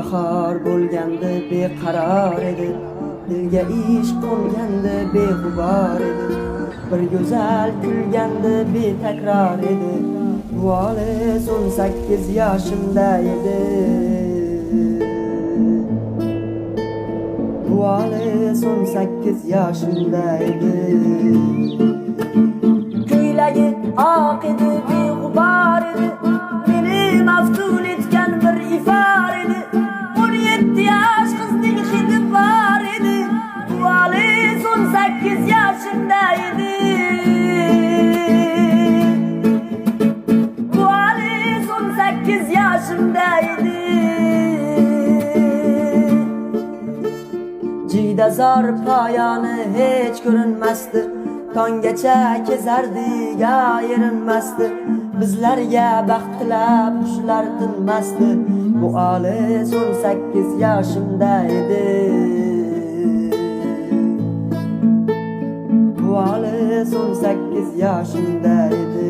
bahor bo'lganda beqaror edi, dilga ish qo'nganda beg'ubor edi, bir go'zal kulganda betakror edi. Bu olis 18 yoshimda edi. Bu olis 18 yoshimda edi. Ko'ylagi oq edi, beg'ubor edi, meni maftun etgan bir ifor edi. 17 yosh qizning hidi bor edi. Bu olis 18 yoshimda edi. Bu olis 18 yoshimda edi. Jiydazor poyoni hech ko'rinmasdi, tonggacha kezardik ayrinmasdi. Bizlarga baxt tilab qushlar tinmasdi. Bu olis 18 yoshimda edi. Bu olis 18 yoshimda edi.